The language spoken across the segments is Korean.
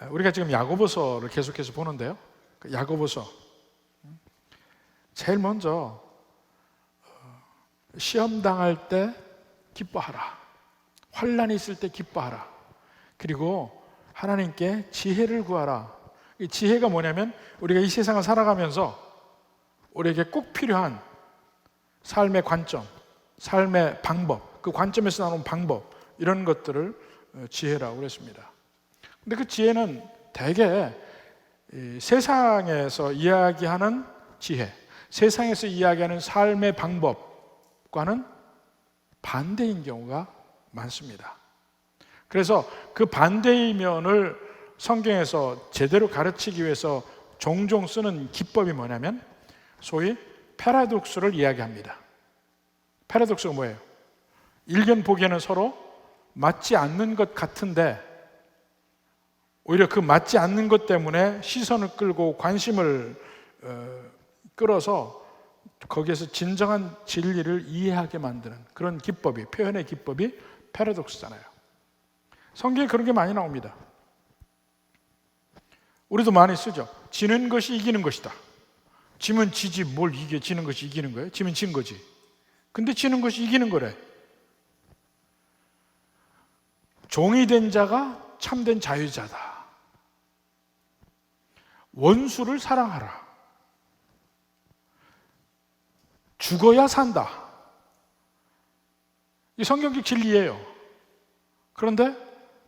우리가 지금 야고보서를 계속해서 보는데요. 야고보서 제일 먼저 시험 당할 때 기뻐하라, 환난이 있을 때 기뻐하라, 그리고 하나님께 지혜를 구하라. 이 지혜가 뭐냐면 우리가 이 세상을 살아가면서 우리에게 꼭 필요한 삶의 관점, 삶의 방법, 그 관점에서 나오는 방법, 이런 것들을 지혜라고 그랬습니다. 근데 그 지혜는 대개 세상에서 이야기하는 지혜, 세상에서 이야기하는 삶의 방법과는 반대인 경우가 많습니다. 그래서 그 반대의 면을 성경에서 제대로 가르치기 위해서 종종 쓰는 기법이 뭐냐면 소위 패러독스를 이야기합니다. 패러독스가 뭐예요? 일견 보기에는 서로 맞지 않는 것 같은데 오히려 그 맞지 않는 것 때문에 시선을 끌고 관심을 끌어서 거기에서 진정한 진리를 이해하게 만드는 그런 기법이, 표현의 기법이 패러독스잖아요. 성경에 그런 게 많이 나옵니다. 우리도 많이 쓰죠. 지는 것이 이기는 것이다. 지면 지지, 뭘 이겨? 지는 것이 이기는 거예요? 지면 진 거지. 근데 지는 것이 이기는 거래. 종이 된 자가 참된 자유자다. 원수를 사랑하라. 죽어야 산다. 이 성경적 진리예요. 그런데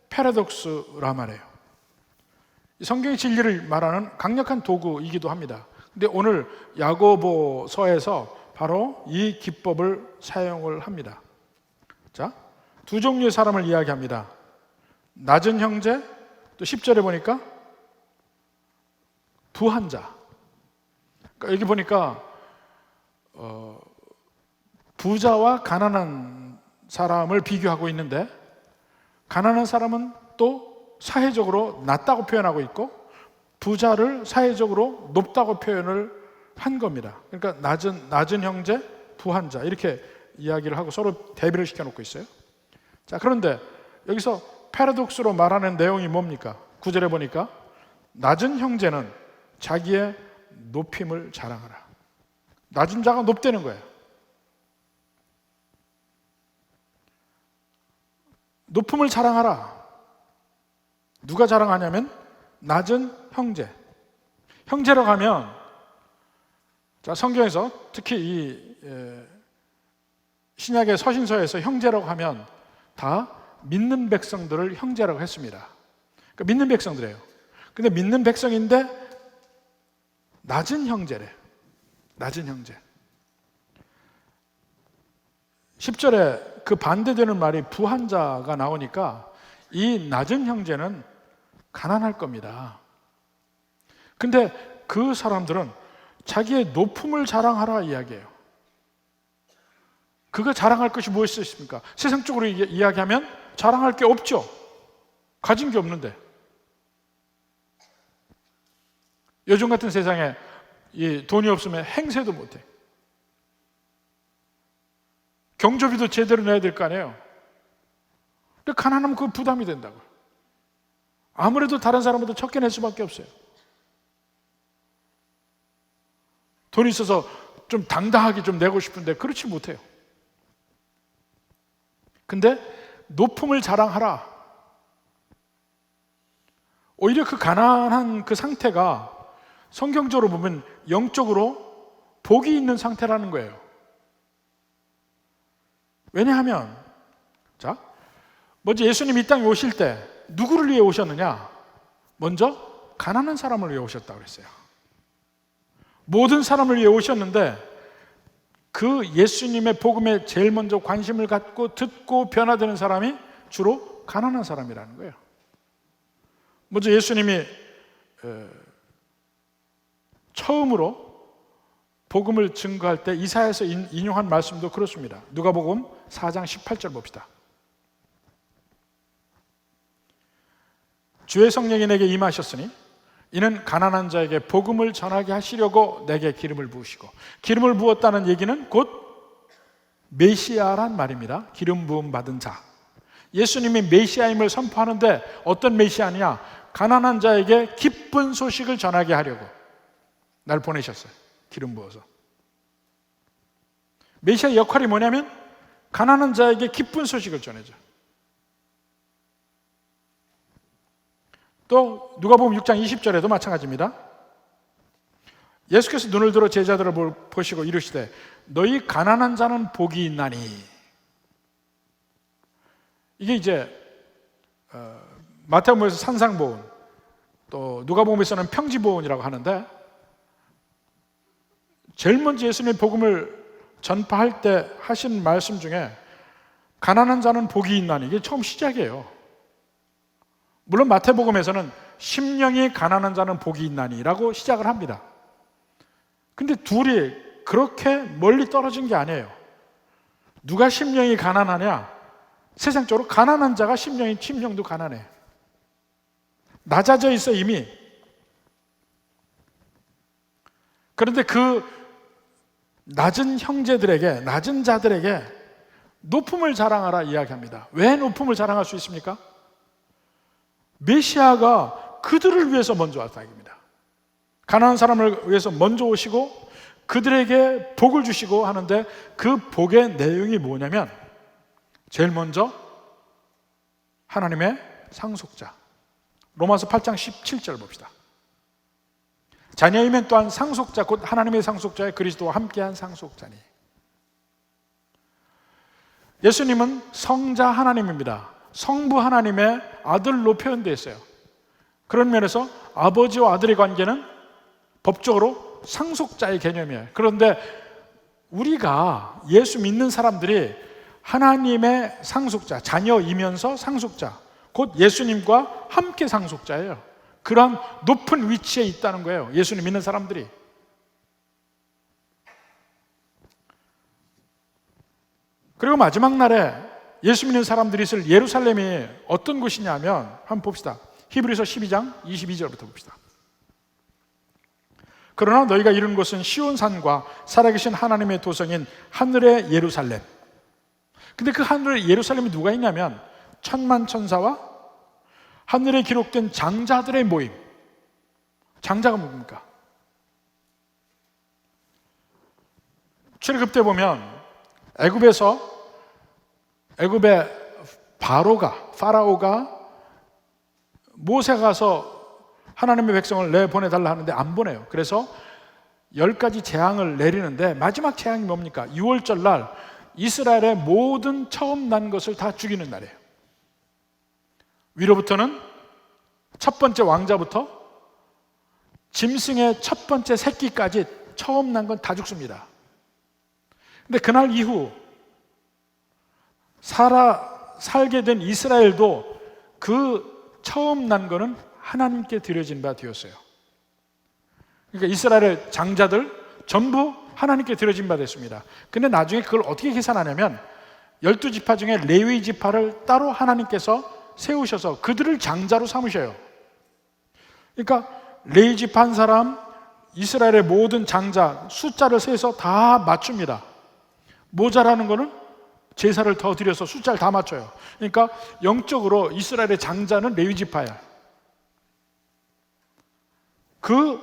패러독스라 말해요. 이 성경의 진리를 말하는 강력한 도구이기도 합니다. 근데 오늘 야고보서에서 바로 이 기법을 사용을 합니다. 자, 두 종류의 사람을 이야기합니다. 낮은 형제, 또 10절에 보니까 부한 자. 그러니까 여기 보니까 부자와 가난한 사람을 비교하고 있는데 가난한 사람은 또 사회적으로 낮다고 표현하고 있고 부자를 사회적으로 높다고 표현을 한 겁니다. 그러니까 낮은 형제, 부한 자 이렇게 이야기를 하고 서로 대비를 시켜놓고 있어요. 자, 그런데 여기서 패러독스로 말하는 내용이 뭡니까? 9절에 보니까 낮은 형제는 자기의 높임을 자랑하라. 낮은 자가 높다는 거예요. 높음을 자랑하라. 누가 자랑하냐면 낮은 형제. 형제라고 하면 자, 성경에서 특히 이 신약의 서신서에서 형제라고 하면 다 믿는 백성들을 형제라고 했습니다. 그러니까 믿는 백성들이에요. 근데 믿는 백성인데 낮은 형제래. 낮은 형제. 10절에 그 반대되는 말이 부한 자가 나오니까 이 낮은 형제는 가난할 겁니다. 근데 그 사람들은 자기의 높음을 자랑하라 이야기해요. 그가 자랑할 것이 무엇이 있습니까? 세상적으로 이야기하면 자랑할 게 없죠. 가진 게 없는데. 요즘 같은 세상에 이 돈이 없으면 행세도 못해. 경조비도 제대로 내야 될 거 아니에요. 근데 가난하면 그 부담이 된다고요. 아무래도 다른 사람보다 적게 낼 수밖에 없어요. 돈이 있어서 좀 당당하게 좀 내고 싶은데 그렇지 못해요. 근데 높음을 자랑하라. 오히려 그 가난한 그 상태가 성경적으로 보면 영적으로 복이 있는 상태라는 거예요. 왜냐하면 자, 먼저 예수님이 이 땅에 오실 때 누구를 위해 오셨느냐? 먼저 가난한 사람을 위해 오셨다고 그랬어요. 모든 사람을 위해 오셨는데 그 예수님의 복음에 제일 먼저 관심을 갖고 듣고 변화되는 사람이 주로 가난한 사람이라는 거예요. 먼저 예수님이 처음으로 복음을 증거할 때 이사야에서 인용한 말씀도 그렇습니다. 누가복음 4장 18절 봅시다. 주의 성령이 내게 임하셨으니 이는 가난한 자에게 복음을 전하게 하시려고 내게 기름을 부으시고, 기름을 부었다는 얘기는 곧 메시아란 말입니다. 기름 부음 받은 자. 예수님이 메시아임을 선포하는데 어떤 메시아냐? 가난한 자에게 기쁜 소식을 전하게 하려고 날 보내셨어요. 기름 부어서. 메시아의 역할이 뭐냐면 가난한 자에게 기쁜 소식을 전해줘. 또 누가복음 6장 20절에도 마찬가지입니다. 예수께서 눈을 들어 제자들을 보시고 이르시되 너희 가난한 자는 복이 있나니. 이게 이제 마태복음에서 산상보훈, 또 누가복음에서는 평지보훈이라고 하는데, 제일 먼저 예수님이 복음을 전파할 때 하신 말씀 중에 가난한 자는 복이 있나니, 이게 처음 시작이에요. 물론 마태복음에서는 심령이 가난한 자는 복이 있나니라고 시작을 합니다. 근데 둘이 그렇게 멀리 떨어진 게 아니에요. 누가 심령이 가난하냐? 세상적으로 가난한 자가 심령도 가난해. 낮아져 있어 이미. 그런데 그 낮은 형제들에게, 낮은 자들에게 높음을 자랑하라 이야기합니다. 왜 높음을 자랑할 수 있습니까? 메시아가 그들을 위해서 먼저 왔다 입니다. 가난한 사람을 위해서 먼저 오시고 그들에게 복을 주시고 하는데, 그 복의 내용이 뭐냐면 제일 먼저 하나님의 상속자. 로마서 8장 17절 봅시다. 자녀이면 또한 상속자, 곧 하나님의 상속자의 그리스도와 함께한 상속자니. 예수님은 성자 하나님입니다. 성부 하나님의 아들로 표현되어 있어요. 그런 면에서 아버지와 아들의 관계는 법적으로 상속자의 개념이에요. 그런데 우리가 예수 믿는 사람들이 하나님의 상속자, 자녀이면서 상속자, 곧 예수님과 함께 상속자예요. 그런 높은 위치에 있다는 거예요, 예수님 믿는 사람들이. 그리고 마지막 날에 예수 믿는 사람들이 있을 예루살렘이 어떤 곳이냐면, 한번 봅시다. 히브리서 12장 22절부터 봅시다. 그러나 너희가 이룬 곳은 시온산과 살아계신 하나님의 도성인 하늘의 예루살렘. 근데 그 하늘의 예루살렘이 누가 있냐면 천만 천사와 하늘에 기록된 장자들의 모임. 장자가 뭡니까? 출애굽 때 보면 애굽의 파라오가 모세가 가서 하나님의 백성을 내보내달라 하는데 안 보내요. 그래서 10가지 재앙을 내리는데, 마지막 재앙이 뭡니까? 6월절 날 이스라엘의 모든 처음 난 것을 다 죽이는 날이에요. 위로부터는 첫 번째 왕자부터 짐승의 첫 번째 새끼까지 처음 난 건 다 죽습니다. 근데 그날 이후 살게 된 이스라엘도 그 처음 난 거는 하나님께 드려진 바 되었어요. 그러니까 이스라엘의 장자들 전부 하나님께 드려진 바 됐습니다. 근데 나중에 그걸 어떻게 계산하냐면 12지파 중에 레위 지파를 따로 하나님께서 세우셔서 그들을 장자로 삼으셔요. 그러니까 레위 지파 한 사람, 이스라엘의 모든 장자 숫자를 세서 다 맞춥니다. 모자라는 거는 제사를 더 드려서 숫자를 다 맞춰요. 그러니까 영적으로 이스라엘의 장자는 레위 지파야. 그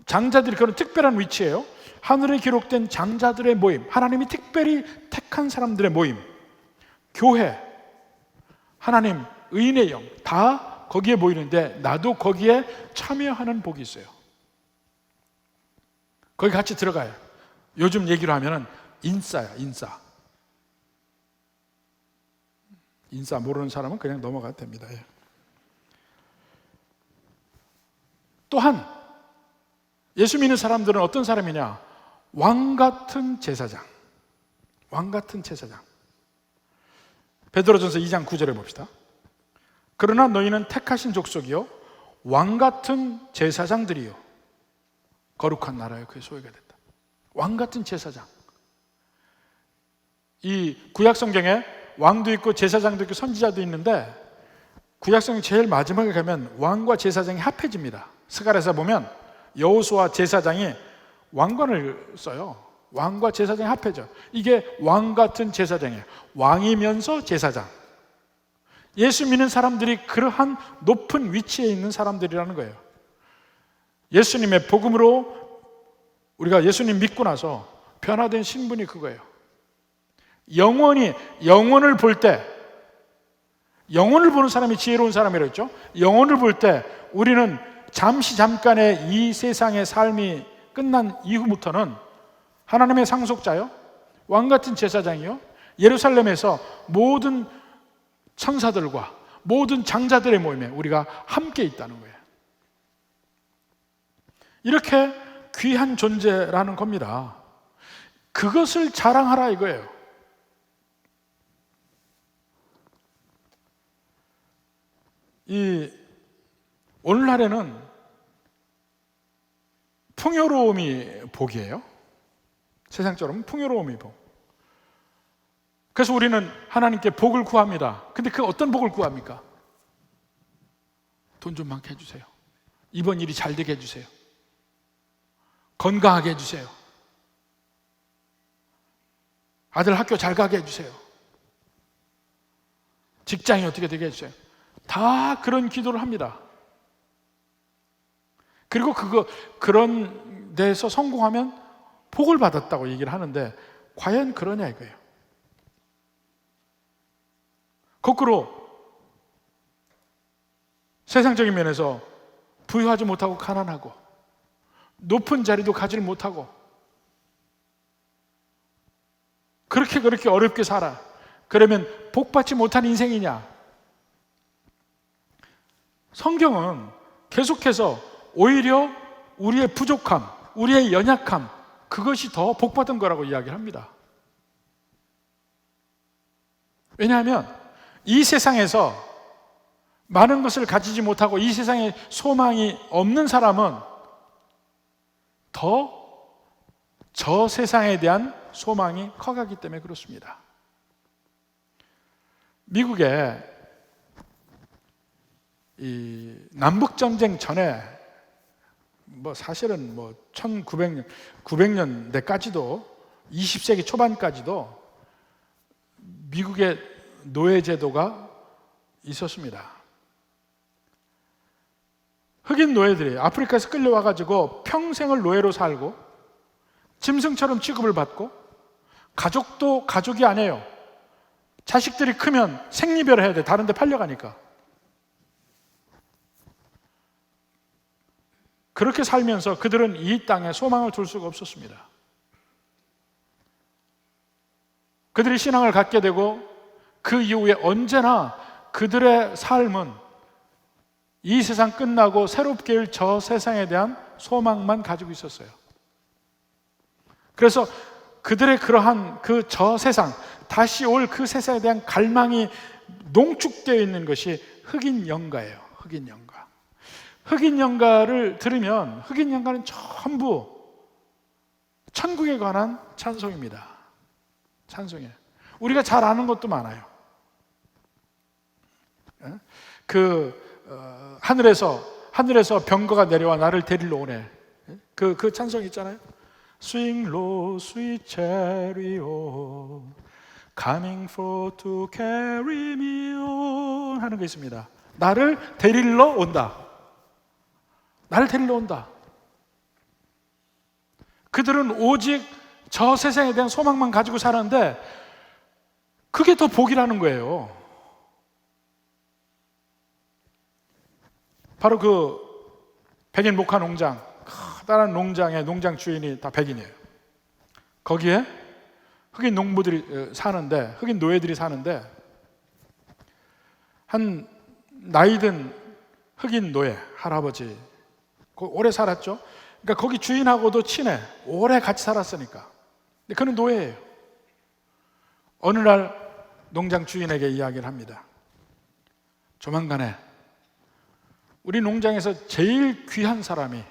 장자들이 그런 특별한 위치예요. 하늘에 기록된 장자들의 모임, 하나님이 특별히 택한 사람들의 모임, 교회, 하나님, 의인의 영, 다 거기에 모이는데 나도 거기에 참여하는 복이 있어요. 거기 같이 들어가요. 요즘 얘기로 하면은 인싸야, 인싸. 인싸 모르는 사람은 그냥 넘어가도 됩니다. 또한 예수 믿는 사람들은 어떤 사람이냐? 왕 같은 제사장. 왕 같은 제사장. 베드로전서 2장 9절에 봅시다. 그러나 너희는 택하신 족속이요 왕 같은 제사장들이요 거룩한 나라요 그의 소유가 됐다. 왕 같은 제사장. 이 구약 성경에 왕도 있고 제사장도 있고 선지자도 있는데, 구약성경 제일 마지막에 가면 왕과 제사장이 합해집니다. 스가랴서 보면 여호수아 제사장이 왕관을 써요. 왕과 제사장이 합해져. 이게 왕 같은 제사장이에요. 왕이면서 제사장. 예수 믿는 사람들이 그러한 높은 위치에 있는 사람들이라는 거예요. 예수님의 복음으로 우리가 예수님 믿고 나서 변화된 신분이 그거예요. 영혼을 볼 때, 영혼을 보는 사람이 지혜로운 사람이라고 했죠. 영혼을 볼 때 우리는 잠깐의 이 세상의 삶이 끝난 이후부터는 하나님의 상속자요, 왕같은 제사장이요, 예루살렘에서 모든 천사들과 모든 장자들의 모임에 우리가 함께 있다는 거예요. 이렇게 귀한 존재라는 겁니다. 그것을 자랑하라 이거예요. 오늘날에는 풍요로움이 복이에요. 세상처럼 풍요로움이 복. 그래서 우리는 하나님께 복을 구합니다. 근데 그 어떤 복을 구합니까? 돈 좀 많게 해주세요. 이번 일이 잘 되게 해주세요. 건강하게 해주세요. 아들 학교 잘 가게 해주세요. 직장이 어떻게 되게 해주세요. 다 그런 기도를 합니다. 그리고 그런 데서 성공하면 복을 받았다고 얘기를 하는데 과연 그러냐 이거예요. 거꾸로 세상적인 면에서 부유하지 못하고 가난하고 높은 자리도 가지를 못하고 그렇게 어렵게 살아. 그러면 복받지 못한 인생이냐? 성경은 계속해서 오히려 우리의 부족함, 우리의 연약함, 그것이 더 복받은 거라고 이야기를 합니다. 왜냐하면 이 세상에서 많은 것을 가지지 못하고 이 세상에 소망이 없는 사람은 더 저 세상에 대한 소망이 커가기 때문에 그렇습니다. 미국에 이 남북전쟁 전에 사실은 900년대까지도 20세기 초반까지도 미국의 노예제도가 있었습니다. 흑인 노예들이 아프리카에서 끌려와가지고 평생을 노예로 살고 짐승처럼 취급을 받고 가족도 가족이 아니에요. 자식들이 크면 생리별을 해야 돼. 다른 데 팔려가니까. 그렇게 살면서 그들은 이 땅에 소망을 둘 수가 없었습니다. 그들이 신앙을 갖게 되고 그 이후에 언제나 그들의 삶은 이 세상 끝나고 새롭게 올 저 세상에 대한 소망만 가지고 있었어요. 그래서 그들의 그러한 그 저 세상, 다시 올 그 세상에 대한 갈망이 농축되어 있는 것이 흑인 연가예요. 흑인 연가. 흑인 연가를 들으면 흑인 연가는 전부 천국에 관한 찬송입니다. 찬송이에요. 우리가 잘 아는 것도 많아요. 하늘에서 병거가 내려와 나를 데리러 오네. 그 찬송 있잖아요. Swing low, sweet chariot, coming forth to carry me on 하는 거 있습니다. 나를 데리러 온다. 나를 데리러 온다. 그들은 오직 저 세상에 대한 소망만 가지고 사는데 그게 더 복이라는 거예요. 바로 그 백인 목화 농장, 커다란 농장의 농장 주인이 다 백인이에요. 거기에 흑인 농부들이 사는데, 흑인 노예들이 사는데 한 나이든 흑인 노예 할아버지 오래 살았죠. 그러니까 거기 주인하고도 친해. 오래 같이 살았으니까. 근데 그는 노예예요. 어느 날 농장 주인에게 이야기를 합니다. 조만간에 우리 농장에서 제일 귀한 사람이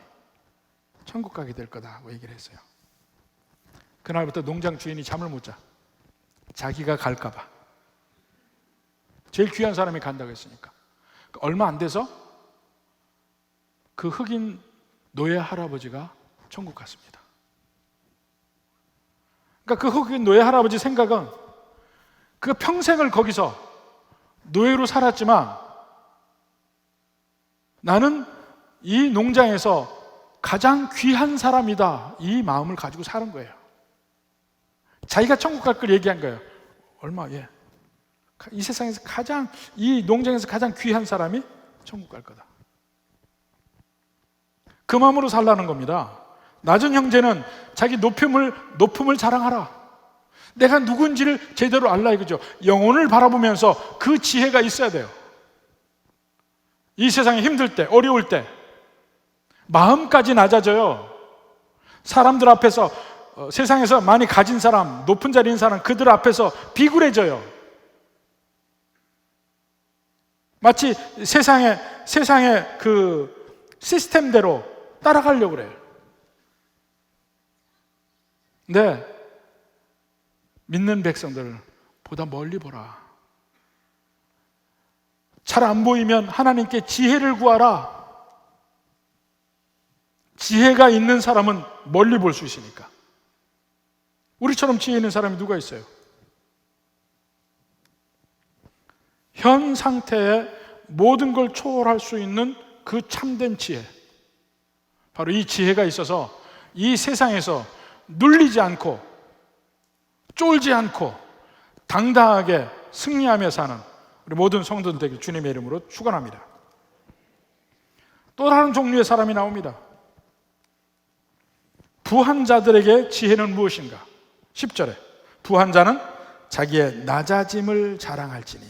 천국 가게 될 거다고 얘기를 했어요. 그날부터 농장 주인이 잠을 못 자. 자기가 갈까 봐. 제일 귀한 사람이 간다고 했으니까. 얼마 안 돼서 그 흑인 노예 할아버지가 천국 갔습니다. 그러니까 그 흑인 노예 할아버지 생각은 그 평생을 거기서 노예로 살았지만 나는 이 농장에서 가장 귀한 사람이다, 이 마음을 가지고 사는 거예요. 자기가 천국 갈 걸 얘기한 거예요. 얼마? 이 세상에서 이 농장에서 가장 귀한 사람이 천국 갈 거다. 그 마음으로 살라는 겁니다. 낮은 형제는 자기 높음을 자랑하라. 내가 누군지를 제대로 알라 이거죠. 영혼을 바라보면서 그 지혜가 있어야 돼요. 이 세상에 힘들 때, 어려울 때 마음까지 낮아져요. 사람들 앞에서, 세상에서 많이 가진 사람, 높은 자리에 있는 사람, 그들 앞에서 비굴해져요. 마치 세상의 그 시스템대로 따라가려고 그래요. 근데 믿는 백성들 보다 멀리 보라. 잘 안 보이면 하나님께 지혜를 구하라. 지혜가 있는 사람은 멀리 볼 수 있으니까. 우리처럼 지혜 있는 사람이 누가 있어요? 현 상태에 모든 걸 초월할 수 있는 그 참된 지혜, 바로 이 지혜가 있어서 이 세상에서 눌리지 않고 쫄지 않고 당당하게 승리하며 사는 우리 모든 성도들 되길 주님의 이름으로 축원합니다. 또 다른 종류의 사람이 나옵니다. 부한 자들에게 지혜는 무엇인가? 10절에 부한 자는 자기의 낮아짐을 자랑할지니.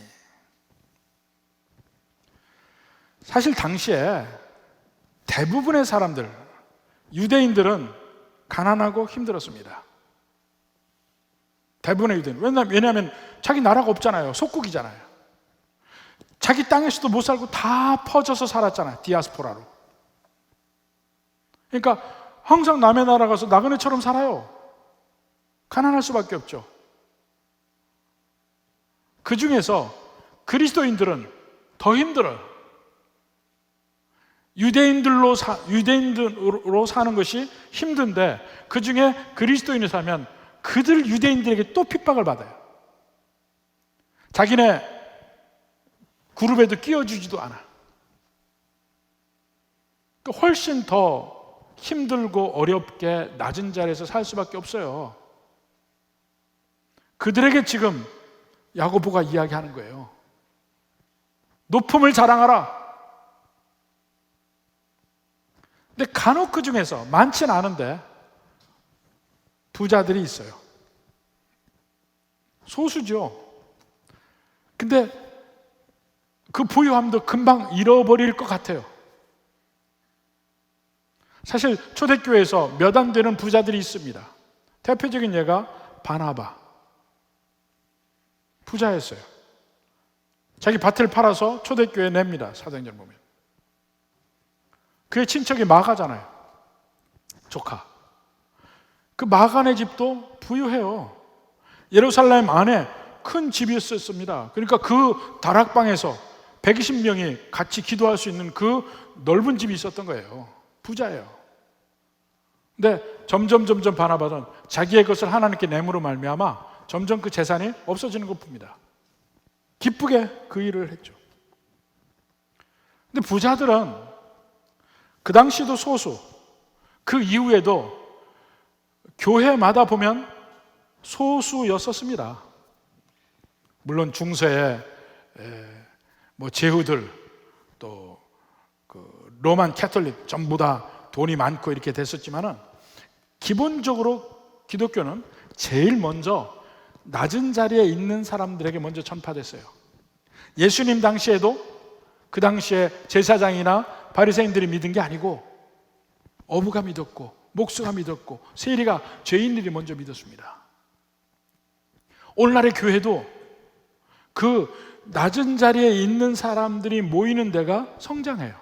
사실 당시에 대부분의 사람들, 유대인들은 가난하고 힘들었습니다. 대부분의 유대인. 왜냐하면 자기 나라가 없잖아요. 속국이잖아요. 자기 땅에서도 못 살고 다 퍼져서 살았잖아요. 디아스포라로. 그러니까 항상 남의 나라 가서 나그네처럼 살아요. 가난할 수밖에 없죠. 그 중에서 그리스도인들은 더 힘들어요. 유대인으로 사는 것이 힘든데 그 중에 그리스도인이 사면 그들 유대인들에게 또 핍박을 받아요. 자기네 그룹에도 끼워주지도 않아. 훨씬 더 힘들고 어렵게 낮은 자리에서 살 수밖에 없어요. 그들에게 지금 야고보가 이야기하는 거예요. 높음을 자랑하라. 근데 간혹 그 중에서 많지는 않은데 부자들이 있어요. 소수죠. 근데 그 부유함도 금방 잃어버릴 것 같아요. 사실 초대교회에서 몇 안 되는 부자들이 있습니다. 대표적인 예가 바나바. 부자였어요. 자기 밭을 팔아서 초대교회에 냅니다. 사도행전 보면. 그의 친척이 마가잖아요. 조카. 그 마가네 집도 부유해요. 예루살렘 안에 큰 집이 있었습니다. 그러니까 그 다락방에서 120명이 같이 기도할 수 있는 그 넓은 집이 있었던 거예요. 부자예요. 근데 점점 바나바는 자기의 것을 하나님께 내므로 말미암아 점점 그 재산이 없어지는 것 봅니다. 기쁘게 그 일을 했죠. 근데 부자들은 그 당시도 소수, 그 이후에도 교회마다 보면 소수였었습니다. 물론 중세에 제후들 또 그 로만 캐톨릭 전부 다 돈이 많고 이렇게 됐었지만은 기본적으로 기독교는 제일 먼저 낮은 자리에 있는 사람들에게 먼저 전파됐어요. 예수님 당시에도 그 당시에 제사장이나 바리새인들이 믿은 게 아니고 어부가 믿었고 목수가 믿었고 세리가 죄인들이 먼저 믿었습니다. 오늘날의 교회도 그 낮은 자리에 있는 사람들이 모이는 데가 성장해요.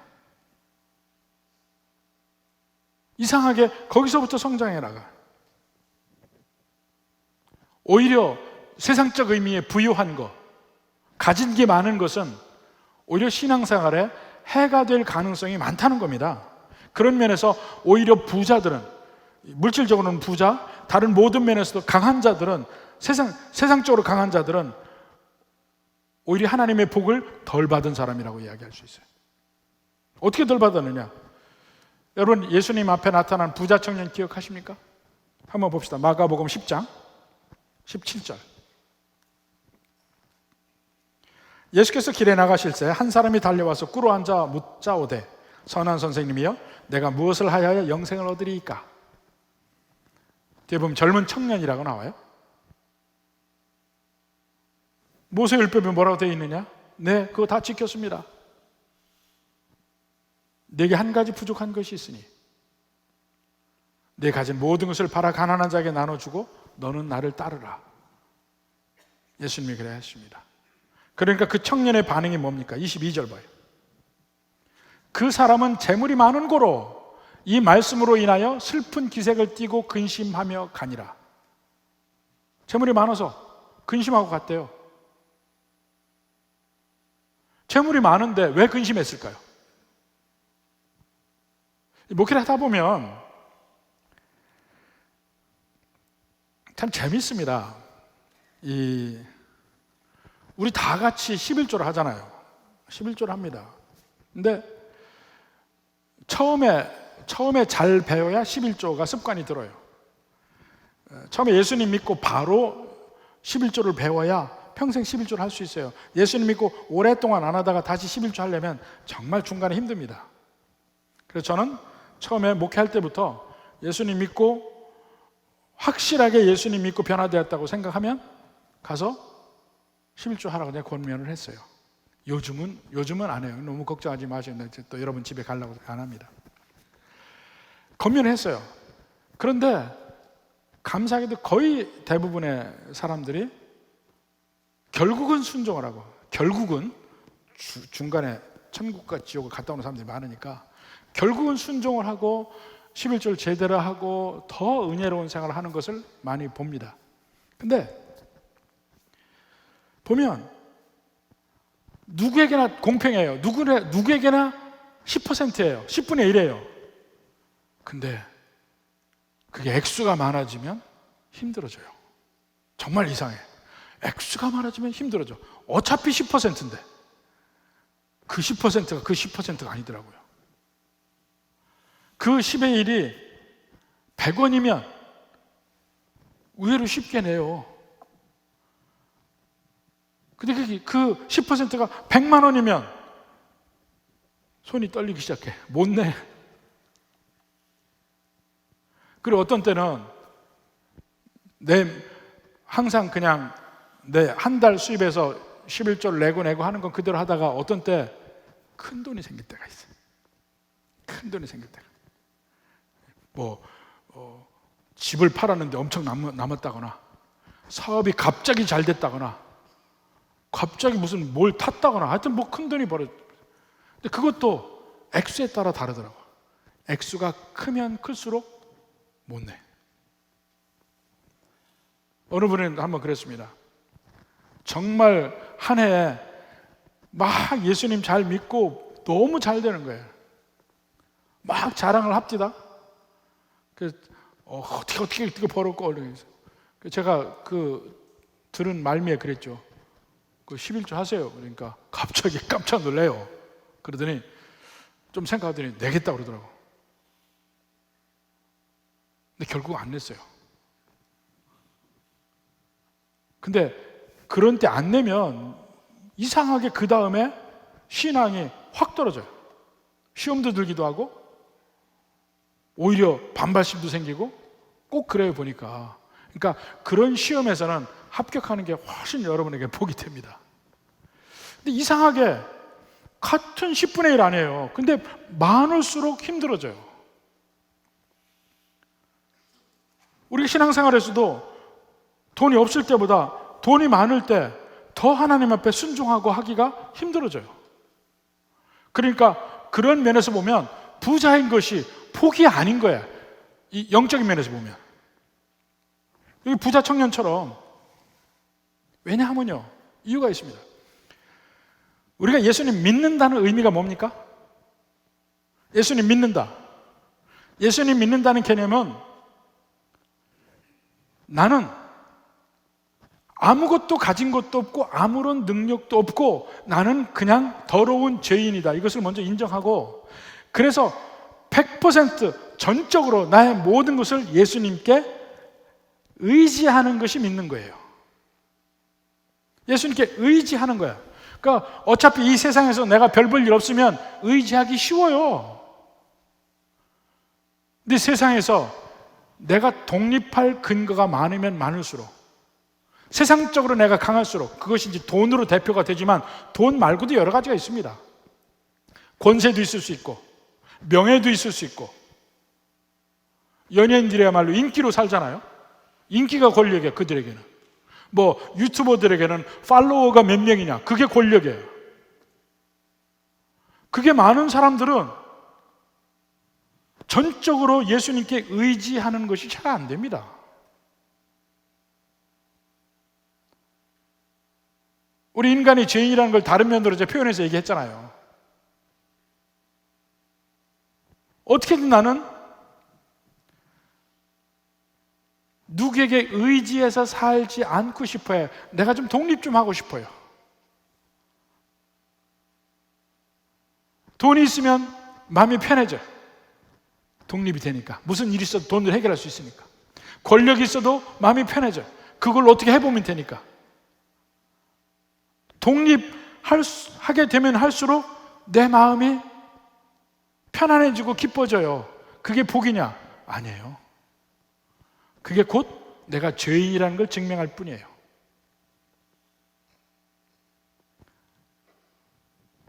이상하게 거기서부터 성장해 나가. 오히려 세상적 의미의 부유한 것, 가진 게 많은 것은 오히려 신앙생활에 해가 될 가능성이 많다는 겁니다. 그런 면에서 오히려 부자들은, 물질적으로는 부자, 다른 모든 면에서도 강한 자들은, 세상적으로 강한 자들은 오히려 하나님의 복을 덜 받은 사람이라고 이야기할 수 있어요. 어떻게 덜 받았느냐? 여러분, 예수님 앞에 나타난 부자 청년 기억하십니까? 한번 봅시다. 마가복음 10장 17절. 예수께서 길에 나가실 때 한 사람이 달려와서 꿇어 앉아 묻자오되 선한 선생님이여 내가 무엇을 하여야 영생을 얻으리이까? 뒤에 보면 젊은 청년이라고 나와요. 모세율법에 뭐라고 되어 있느냐? 네, 그거 다 지켰습니다. 내게 한 가지 부족한 것이 있으니 내 가진 모든 것을 팔아 가난한 자에게 나눠주고 너는 나를 따르라. 예수님이 그래 하십니다. 그러니까 그 청년의 반응이 뭡니까? 22절 봐요. 그 사람은 재물이 많은 고로 이 말씀으로 인하여 슬픈 기색을 띠고 근심하며 가니라. 재물이 많아서 근심하고 갔대요. 재물이 많은데 왜 근심했을까요? 목회를 하다 보면 참 재밌습니다. 우리 다 같이 11조를 하잖아요. 11조를 합니다. 근데 처음에 잘 배워야 11조가 습관이 들어요. 처음에 예수님 믿고 바로 11조를 배워야 평생 11조를 할 수 있어요. 예수님 믿고 오랫동안 안 하다가 다시 11조 하려면 정말 중간에 힘듭니다. 그래서 저는 처음에 목회할 때부터 예수님 믿고 확실하게 예수님 믿고 변화되었다고 생각하면 가서 11조 하라고 제가 권면을 했어요. 요즘은 안 해요. 너무 걱정하지 마세요. 또 여러분 집에 가려고 안 합니다. 권면을 했어요. 그런데 감사하게도 거의 대부분의 사람들이 결국은 순종을 하고, 결국은 중간에 천국과 지옥을 갔다 오는 사람들이 많으니까 결국은 순종을 하고 11조를 제대로 하고 더 은혜로운 생활을 하는 것을 많이 봅니다. 근데 보면 누구에게나 공평해요. 누구에게나 10%예요. 10분의 1이에요. 근데 그게 액수가 많아지면 힘들어져요. 정말 이상해. 액수가 많아지면 힘들어져. 어차피 10%인데 그 10%가 그 10%가 아니더라고요. 그 10의 1이 100원이면 의외로 쉽게 내요. 근데 그 10%가 100만 원이면 손이 떨리기 시작해. 못 내. 그리고 어떤 때는 항상 그냥 내 한 달 수입에서 11조를 내고 하는 건 그대로 하다가 어떤 때 큰 돈이 생길 때가 있어요. 큰 돈이 생길 때가. 집을 팔았는데 엄청 남았다거나, 사업이 갑자기 잘 됐다거나, 갑자기 무슨 뭘 탔다거나, 하여튼 큰 돈이 벌어져. 근데 그것도 액수에 따라 다르더라고. 액수가 크면 클수록 못 내. 어느 분은 한번 그랬습니다. 정말 한 해에 막 예수님 잘 믿고 너무 잘 되는 거예요. 막 자랑을 합디다. 어떻게 벌었고, 제가 들은 말미에 그랬죠. 11조 하세요. 그러니까 갑자기 깜짝 놀래요. 그러더니 좀 생각하더니 내겠다고 그러더라고. 근데 결국 안 냈어요. 근데 그런 때 안 내면 이상하게 그 다음에 신앙이 확 떨어져요. 시험도 들기도 하고 오히려 반발심도 생기고 꼭 그래요 보니까. 그러니까 그런 시험에서는 합격하는 게 훨씬 여러분에게 복이 됩니다. 근데 이상하게 같은 10분의 1 아니에요. 근데 많을수록 힘들어져요. 우리 신앙생활에서도 돈이 없을 때보다 돈이 많을 때 더 하나님 앞에 순종하고 하기가 힘들어져요. 그러니까 그런 면에서 보면 부자인 것이 복이 아닌 거야. 이 영적인 면에서 보면. 여기 부자 청년처럼. 왜냐하면요, 이유가 있습니다. 우리가 예수님 믿는다는 의미가 뭡니까? 예수님 믿는다. 예수님 믿는다는 개념은 나는 아무것도 가진 것도 없고 아무런 능력도 없고 나는 그냥 더러운 죄인이다. 이것을 먼저 인정하고, 그래서 100% 전적으로 나의 모든 것을 예수님께 의지하는 것이 믿는 거예요. 예수님께 의지하는 거야. 그러니까 어차피 이 세상에서 내가 별 볼 일 없으면 의지하기 쉬워요. 근데 세상에서 내가 독립할 근거가 많으면 많을수록, 세상적으로 내가 강할수록, 그것이 이제 돈으로 대표가 되지만 돈 말고도 여러 가지가 있습니다. 권세도 있을 수 있고 명예도 있을 수 있고, 연예인들이야말로 인기로 살잖아요. 인기가 권력이에요. 그들에게는. 뭐 유튜버들에게는 팔로워가 몇 명이냐, 그게 권력이에요. 그게 많은 사람들은 전적으로 예수님께 의지하는 것이 잘 안 됩니다. 우리 인간이 죄인이라는 걸 다른 면으로 제가 표현해서 얘기했잖아요. 어떻게든 나는 누구에게 의지해서 살지 않고 싶어요. 내가 좀 독립 좀 하고 싶어요. 돈이 있으면 마음이 편해져. 독립이 되니까. 무슨 일이 있어도 돈으로 해결할 수 있으니까. 권력이 있어도 마음이 편해져. 그걸 어떻게 해보면 되니까. 독립하게 되면 할수록 내 마음이 편안해지고 기뻐져요. 그게 복이냐? 아니에요. 그게 곧 내가 죄인이라는 걸 증명할 뿐이에요.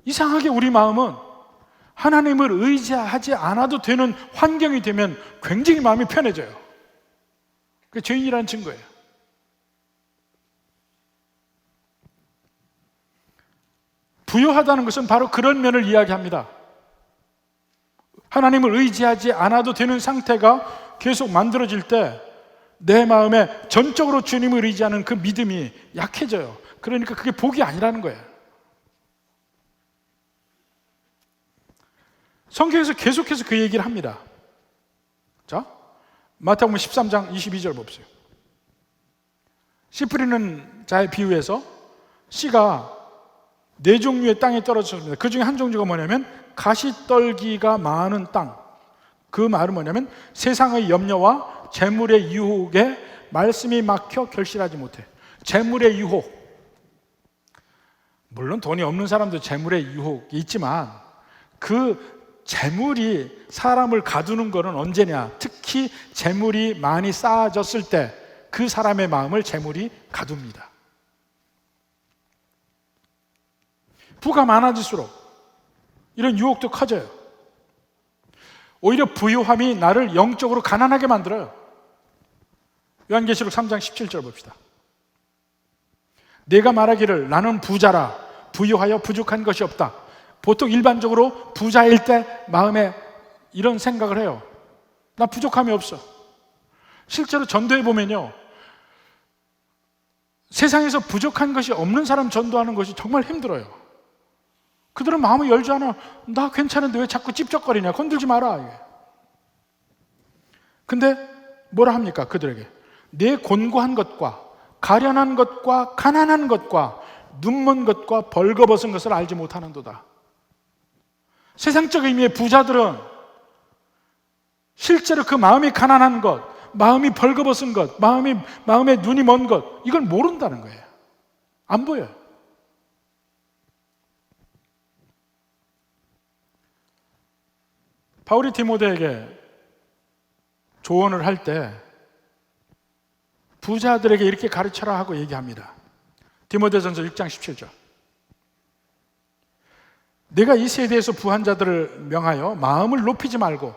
이상하게 우리 마음은 하나님을 의지하지 않아도 되는 환경이 되면 굉장히 마음이 편해져요. 그게 죄인이라는 증거예요. 부유하다는 것은 바로 그런 면을 이야기합니다. 하나님을 의지하지 않아도 되는 상태가 계속 만들어질 때 내 마음에 전적으로 주님을 의지하는 그 믿음이 약해져요. 그러니까 그게 복이 아니라는 거예요. 성경에서 계속해서 그 얘기를 합니다. 자, 마태복음 13장 22절 봅시다. 씨 뿌리는 자의 비유에서 씨가 네 종류의 땅에 떨어졌습니다. 그 중에 한 종류가 뭐냐면 가시떨기가 많은 땅. 그 말은 뭐냐면 세상의 염려와 재물의 유혹에 말씀이 막혀 결실하지 못해. 재물의 유혹. 물론 돈이 없는 사람도 재물의 유혹이 있지만 그 재물이 사람을 가두는 것은 언제냐? 특히 재물이 많이 쌓아졌을 때 그 사람의 마음을 재물이 가둡니다. 부가 많아질수록 이런 유혹도 커져요. 오히려 부유함이 나를 영적으로 가난하게 만들어요. 요한계시록 3장 17절 봅시다. 내가 말하기를 나는 부자라 부유하여 부족한 것이 없다. 보통 일반적으로 부자일 때 마음에 이런 생각을 해요. 나 부족함이 없어. 실제로 전도해 보면요, 세상에서 부족한 것이 없는 사람 전도하는 것이 정말 힘들어요. 그들은 마음을 열지 않아. 나 괜찮은데 왜 자꾸 찝쩍거리냐, 건들지 마라. 근데 뭐라 합니까? 그들에게 내 곤고한 것과 가련한 것과 가난한 것과 눈먼 것과 벌거벗은 것을 알지 못하는도다. 세상적 의미의 부자들은 실제로 그 마음이 가난한 것, 마음이 벌거벗은 것, 마음에 눈이 먼 것, 이걸 모른다는 거예요. 안 보여요. 바울이 디모데에게 조언을 할 때 부자들에게 이렇게 가르쳐라 하고 얘기합니다. 디모데전서 6장 17절. 내가 이 세대에서 부한 자들을 명하여 마음을 높이지 말고.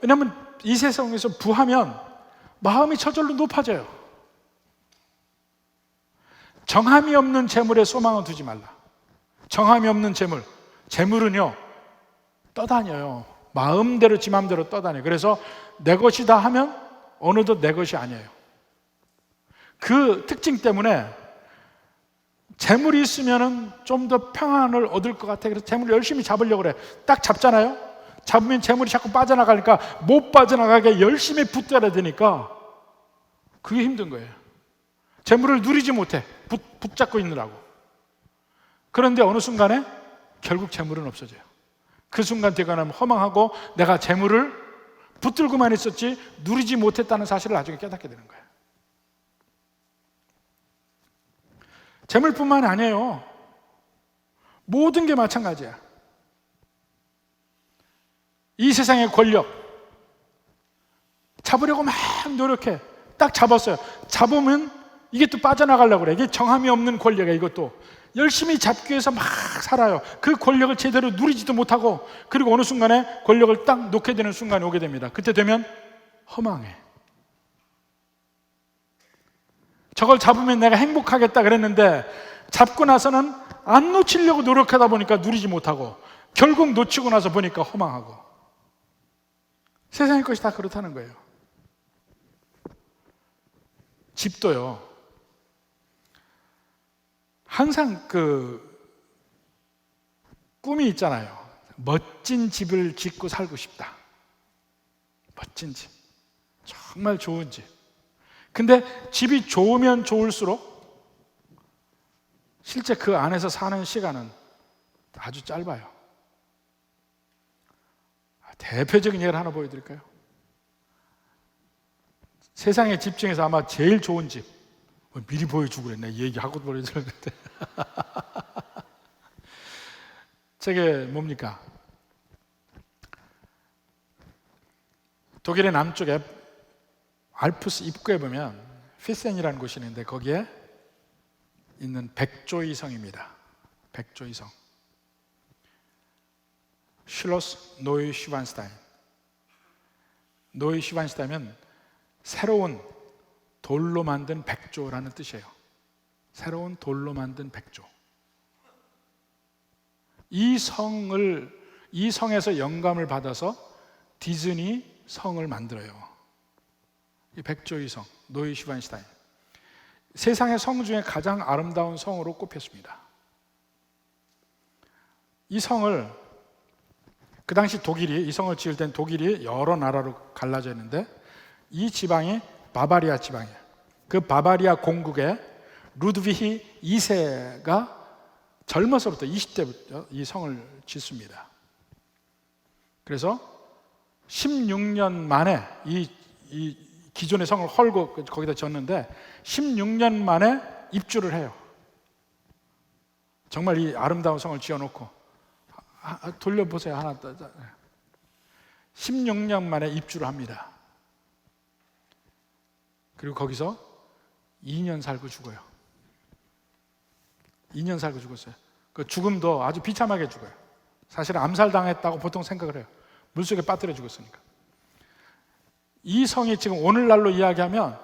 왜냐하면 이 세상에서 부하면 마음이 저절로 높아져요. 정함이 없는 재물에 소망을 두지 말라. 정함이 없는 재물은요 떠다녀요. 마음대로 지 마음대로 떠다녀요. 그래서 내 것이다 하면 어느덧 내 것이 아니에요. 그 특징 때문에 재물이 있으면 좀 더 평안을 얻을 것 같아. 그래서 재물을 열심히 잡으려고 그래. 딱 잡잖아요. 잡으면 재물이 자꾸 빠져나가니까 못 빠져나가게 열심히 붙들어야 되니까 그게 힘든 거예요. 재물을 누리지 못해. 붙잡고 있느라고. 그런데 어느 순간에 결국 재물은 없어져요. 그 순간 되고 나면 허망하고 내가 재물을 붙들고만 있었지 누리지 못했다는 사실을 나중에 깨닫게 되는 거예요. 재물뿐만 아니에요. 모든 게 마찬가지야. 이 세상의 권력 잡으려고 막 노력해. 딱 잡았어요. 잡으면 이게 또 빠져나가려고 그래. 이게 정함이 없는 권력이야. 이것도 열심히 잡기 위해서 막 살아요. 그 권력을 제대로 누리지도 못하고, 그리고 어느 순간에 권력을 딱 놓게 되는 순간이 오게 됩니다. 그때 되면 허망해. 저걸 잡으면 내가 행복하겠다 그랬는데 잡고 나서는 안 놓치려고 노력하다 보니까 누리지 못하고, 결국 놓치고 나서 보니까 허망하고. 세상의 것이 다 그렇다는 거예요. 집도요. 항상 꿈이 있잖아요. 멋진 집을 짓고 살고 싶다. 멋진 집. 정말 좋은 집. 근데 집이 좋으면 좋을수록 실제 그 안에서 사는 시간은 아주 짧아요. 대표적인 예를 하나 보여드릴까요? 세상의 집 중에서 아마 제일 좋은 집, 미리 보여주고 그랬네. 얘기하고 보여드렸는데 저게 뭡니까? 독일의 남쪽에 알프스 입구에 보면 피센이라는 곳이 있는데 거기에 있는 백조의 성입니다. 백조의 성. 슐로스 노이슈반스타인. 노이슈반스타인은 새로운 돌로 만든 백조라는 뜻이에요. 새로운 돌로 만든 백조. 이 성에서 영감을 받아서 디즈니 성을 만들어요. 이 백조의 성, 노이슈반스타인. 세상의 성 중에 가장 아름다운 성으로 꼽혔습니다. 이 성을 그 당시 이 성을 지을 땐 독일이 여러 나라로 갈라져 있는데 이 지방이 바바리아 지방이에요. 그 바바리아 공국의 루드비히 2세가 젊어서부터 20대부터 이 성을 짓습니다. 그래서 16년 만에 이 기존의 성을 헐고 거기다 졌는데 16년 만에 입주를 해요. 정말 이 아름다운 성을 지어놓고 돌려보세요. 하나 16년 만에 입주를 합니다. 그리고 거기서 2년 살고 죽어요. 2년 살고 죽었어요. 그 죽음도 아주 비참하게 죽어요. 사실 암살당했다고 보통 생각을 해요. 물속에 빠뜨려 죽었으니까. 이 성이 지금 오늘날로 이야기하면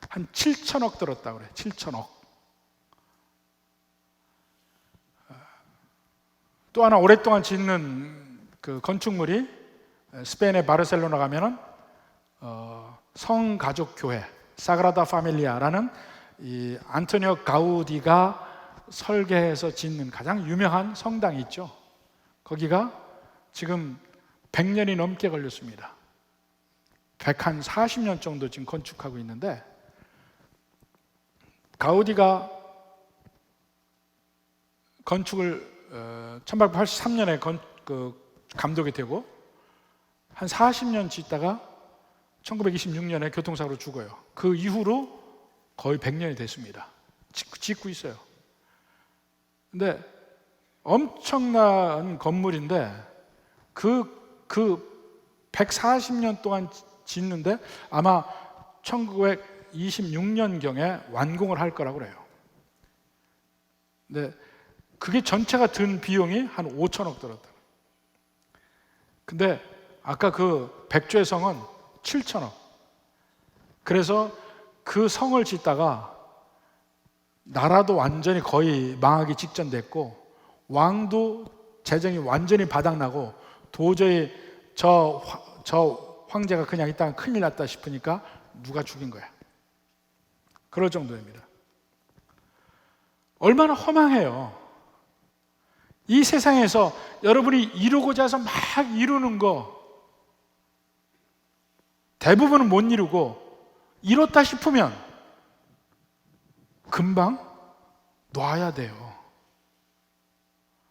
한 7천억 들었다고 그래요. 7천억. 또 하나 오랫동안 짓는 그 건축물이 스페인의 바르셀로나 가면은 성가족교회 사그라다 파밀리아라는 이 안토니오 가우디가 설계해서 짓는 가장 유명한 성당이 있죠. 거기가 지금 100년이 넘게 걸렸습니다. 140년 정도 지금 건축하고 있는데, 가우디가 건축을 1883년에 감독이 되고 한 40년 짓다가 1926년에 교통사고로 죽어요. 그 이후로 거의 100년이 됐습니다. 짓고 있어요. 근데 엄청난 건물인데 그 140년 동안 짓는데 아마 1926년경에 완공을 할 거라고 그래요. 근데 그게 전체가 든 비용이 한 5천억 들었다. 근데 아까 그 백조의 성은 7천억. 그래서 그 성을 짓다가 나라도 완전히 거의 망하기 직전 됐고, 왕도 재정이 완전히 바닥나고, 도저히 저 황제가 그냥 있다가 큰일 났다 싶으니까 누가 죽인 거야. 그럴 정도입니다. 얼마나 허망해요. 이 세상에서 여러분이 이루고자 해서 막 이루는 거 대부분은 못 이루고, 이뤘다 싶으면 금방 놔야 돼요.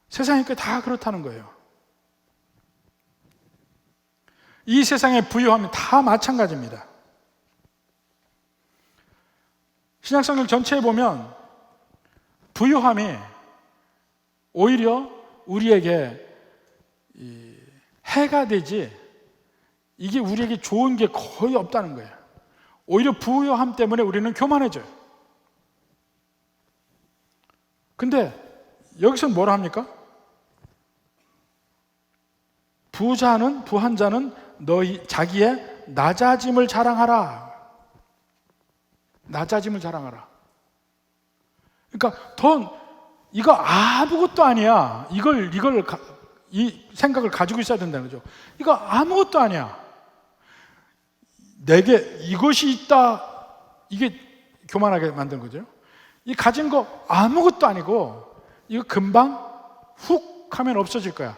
세상이 다 그렇다는 거예요. 이 세상의 부유함이 다 마찬가지입니다. 신약성경 전체에 보면 부유함이 오히려 우리에게 해가 되지 이게 우리에게 좋은 게 거의 없다는 거예요. 오히려 부유함 때문에 우리는 교만해져요. 근데 여기서는 뭐라 합니까? 부한 자는 너희 자기의 낮아짐을 자랑하라. 낮아짐을 자랑하라. 그러니까 이거 아무것도 아니야. 이 생각을 가지고 있어야 된다는 거죠. 이거 아무것도 아니야. 내게 이것이 있다. 이게 교만하게 만든 거죠. 이 가진 거 아무것도 아니고 이거 금방 훅 하면 없어질 거야.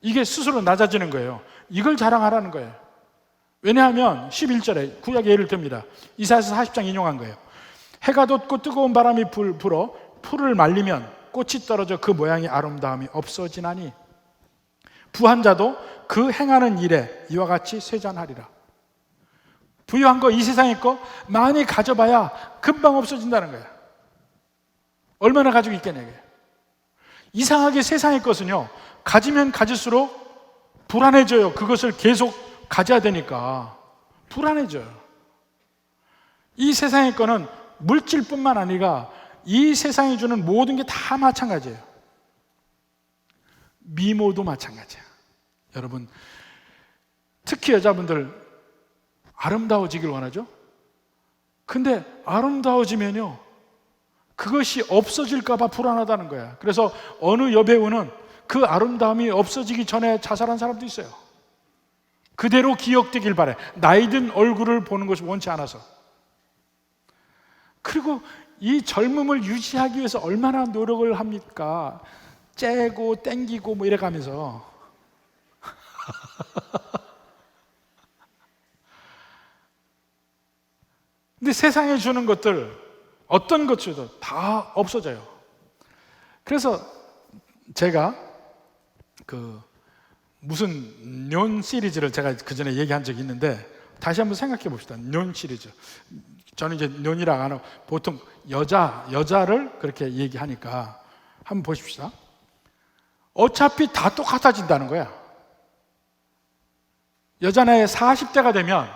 이게 스스로 낮아지는 거예요. 이걸 자랑하라는 거예요. 왜냐하면 11절에 구약의 예를 듭니다. 이사야서 40장 인용한 거예요. 해가 돋고 뜨거운 바람이 불어 풀을 말리면 꽃이 떨어져 그 모양의 아름다움이 없어지나니 부한 자도 그 행하는 일에 이와 같이 쇠잔하리라. 부유한 거, 이 세상의 거 많이 가져봐야 금방 없어진다는 거예요. 얼마나 가지고 있겠냐 이게. 이상하게 세상의 것은요, 가지면 가질수록 불안해져요. 그것을 계속 가져야 되니까 불안해져요. 이 세상의 거는 물질뿐만 아니라 이 세상이 주는 모든 게 다 마찬가지예요. 미모도 마찬가지야. 여러분, 특히 여자분들 아름다워지길 원하죠? 근데 아름다워지면요, 그것이 없어질까 봐 불안하다는 거야. 그래서 어느 여배우는 그 아름다움이 없어지기 전에 자살한 사람도 있어요. 그대로 기억되길 바래. 나이 든 얼굴을 보는 것을 원치 않아서. 그리고 이 젊음을 유지하기 위해서 얼마나 노력을 합니까? 째고 땡기고 뭐 이래가면서. 근데 세상에 주는 것들 어떤 것들도 다 없어져요. 그래서 제가 무슨 뇽 시리즈를 제가 그 전에 얘기한 적이 있는데 다시 한번 생각해 봅시다. 뇽 시리즈. 저는 이제 뇽이라고 안 하고 보통 여자를 그렇게 얘기하니까 한번 보십시다. 어차피 다 똑같아진다는 거야. 여자 나이 40대가 되면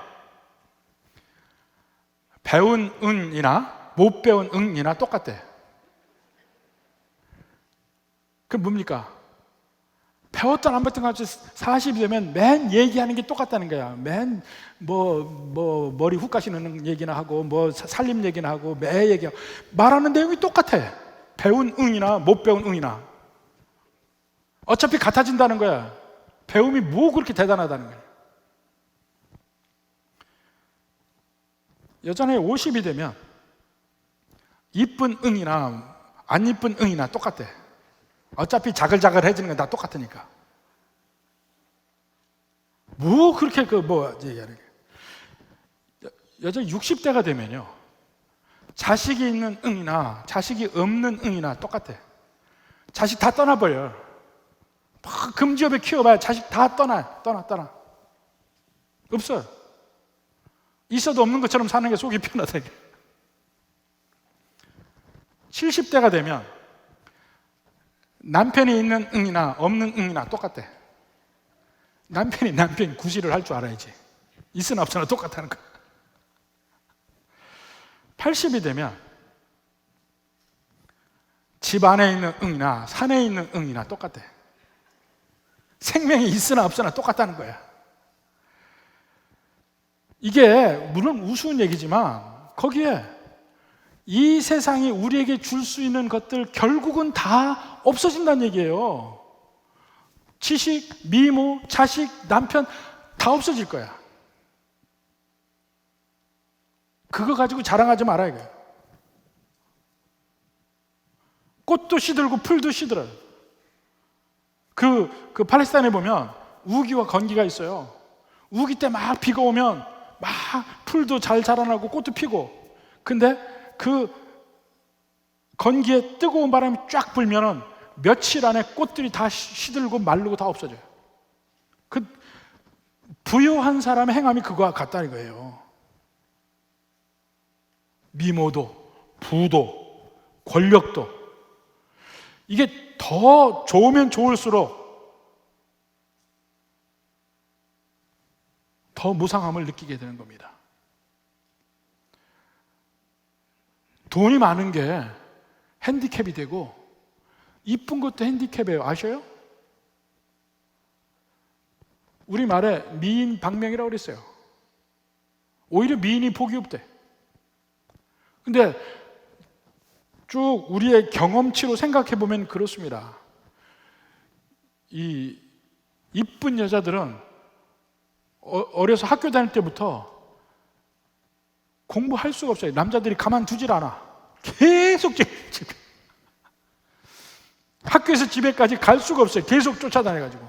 배운 응이나 못 배운 응이나 똑같대. 그럼 뭡니까? 배웠던 안 배웠던 같이 40이 되면 맨 얘기하는 게 똑같다는 거야. 맨 머리 훅 가시는 얘기나 하고 살림 얘기나 하고 매 얘기하고 말하는 내용이 똑같아. 배운 응이나 못 배운 응이나 어차피 같아진다는 거야. 배움이 뭐 그렇게 대단하다는 거야. 여자 나이 50이 되면 이쁜 응이나 안 이쁜 응이나 똑같대. 어차피 자글자글해지는 건 다 똑같으니까. 뭐 그렇게 얘기하는 게. 여자 60대가 되면요, 자식이 있는 응이나 자식이 없는 응이나 똑같아. 자식 다 떠나버려. 막 금지업에 키워봐야 자식 다 떠나. 없어요. 있어도 없는 것처럼 사는 게 속이 편하다. 70대가 되면 남편이 있는 응이나 없는 응이나 똑같대. 남편이 구실을 할 줄 알아야지. 있으나 없으나 똑같다는 거야. 80이 되면 집 안에 있는 응이나 산에 있는 응이나 똑같대. 생명이 있으나 없으나 똑같다는 거야. 이게 물론 우스운 얘기지만 거기에 이 세상이 우리에게 줄 수 있는 것들 결국은 다 없어진다는 얘기예요. 지식, 미모, 자식, 남편 다 없어질 거야. 그거 가지고 자랑하지 말아야 해요. 꽃도 시들고 풀도 시들어요. 그 팔레스타인에 보면 우기와 건기가 있어요. 우기 때 막 비가 오면 막 풀도 잘 자라나고 꽃도 피고, 근데 그 건기에 뜨거운 바람이 쫙 불면은 며칠 안에 꽃들이 다 시들고 마르고 다 없어져요. 그 부유한 사람의 행함이 그거와 같다는 거예요. 미모도, 부도, 권력도, 이게 더 좋으면 좋을수록 더 무상함을 느끼게 되는 겁니다. 돈이 많은 게 핸디캡이 되고 이쁜 것도 핸디캡이에요. 아셔요? 우리말에 미인 박명이라고 그랬어요. 오히려 미인이 복이 없대. 근데 쭉 우리의 경험치로 생각해 보면 그렇습니다. 이 이쁜 여자들은 어려서 학교 다닐 때부터 공부할 수가 없어요. 남자들이 가만두질 않아. 계속 학교에서 집에까지 갈 수가 없어요. 계속 쫓아다녀가지고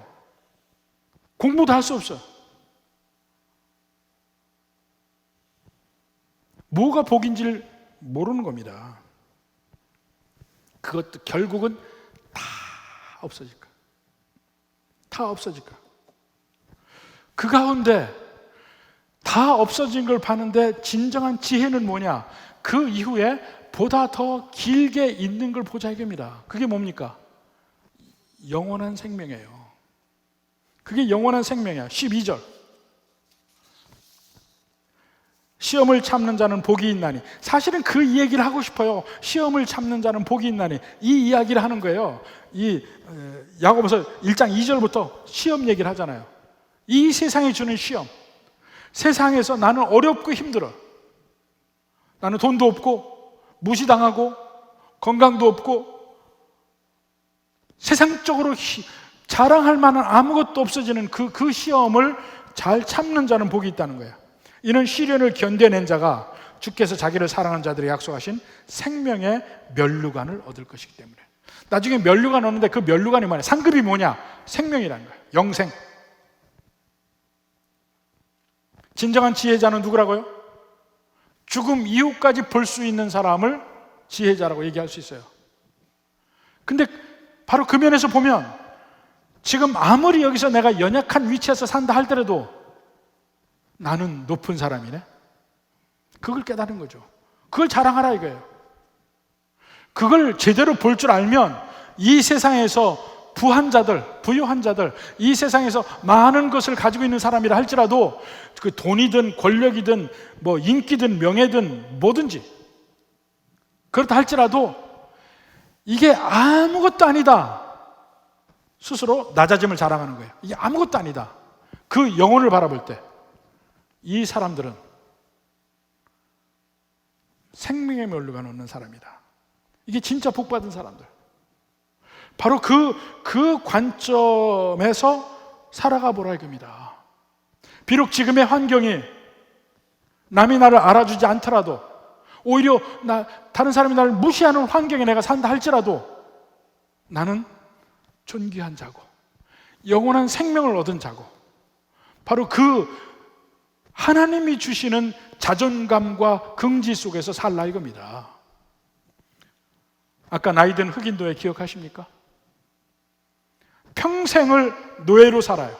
공부도 할 수 없어. 뭐가 복인지를 모르는 겁니다. 그것도 결국은 다 없어질 거야. 다 없어질 거야. 그 가운데 다 없어진 걸 봤는데 진정한 지혜는 뭐냐? 그 이후에 보다 더 길게 있는 걸 보자 이겁니다. 그게 뭡니까? 영원한 생명이에요. 그게 영원한 생명이야. 12절. 시험을 참는 자는 복이 있나니. 사실은 그 얘기를 하고 싶어요. 시험을 참는 자는 복이 있나니. 이 이야기를 하는 거예요. 이 야고보서 1장 2절부터 시험 얘기를 하잖아요. 이 세상이 주는 시험. 세상에서 나는 어렵고 힘들어. 나는 돈도 없고 무시당하고 건강도 없고 세상적으로 자랑할 만한 아무것도 없어지는 그 시험을 잘 참는 자는 복이 있다는 거예요. 이는 시련을 견뎌낸 자가 주께서 자기를 사랑하는 자들에게 약속하신 생명의 면류관을 얻을 것이기 때문에. 나중에 면류관 얻는데 그 면류관이 뭐냐? 상급이 뭐냐? 생명이라는 거예요. 영생. 진정한 지혜자는 누구라고요? 죽음 이후까지 볼 수 있는 사람을 지혜자라고 얘기할 수 있어요. 근데 바로 그 면에서 보면 지금 아무리 여기서 내가 연약한 위치에서 산다 할더라도 나는 높은 사람이네. 그걸 깨달은 거죠. 그걸 자랑하라 이거예요. 그걸 제대로 볼 줄 알면 이 세상에서 부한 자들, 부유한 자들, 이 세상에서 많은 것을 가지고 있는 사람이라 할지라도 그 돈이든 권력이든 뭐 인기든 명예든 뭐든지 그렇다 할지라도 이게 아무것도 아니다. 스스로 낮아짐을 자랑하는 거예요. 이게 아무것도 아니다. 그 영혼을 바라볼 때 이 사람들은 생명의 면류관 얻는 사람이다. 이게 진짜 복받은 사람들. 바로 그 관점에서 살아가 보라 이겁니다. 비록 지금의 환경이 남이 나를 알아주지 않더라도 오히려 다른 사람이 나를 무시하는 환경에 내가 산다 할지라도 나는 존귀한 자고 영원한 생명을 얻은 자고 바로 그 하나님이 주시는 자존감과 긍지 속에서 살라 이겁니다. 아까 나이든 흑인 노예 기억하십니까? 평생을 노예로 살아요.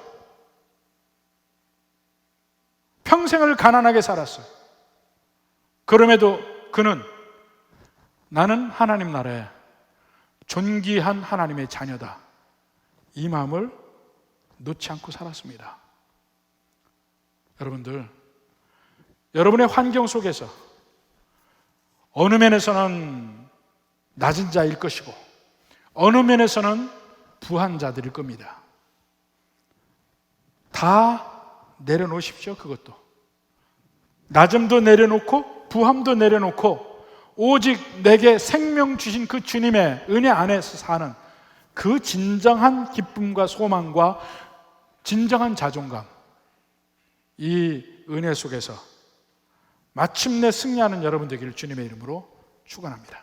평생을 가난하게 살았어요. 그럼에도 그는 나는 하나님 나라에 존귀한 하나님의 자녀다. 이 마음을 놓지 않고 살았습니다. 여러분들, 여러분의 환경 속에서 어느 면에서는 낮은 자일 것이고 어느 면에서는 부한 자들일 겁니다. 다 내려놓으십시오. 그것도 낮음도 내려놓고 부함도 내려놓고 오직 내게 생명 주신 그 주님의 은혜 안에서 사는 그 진정한 기쁨과 소망과 진정한 자존감, 이 은혜 속에서 마침내 승리하는 여러분 되기를 주님의 이름으로 축원합니다.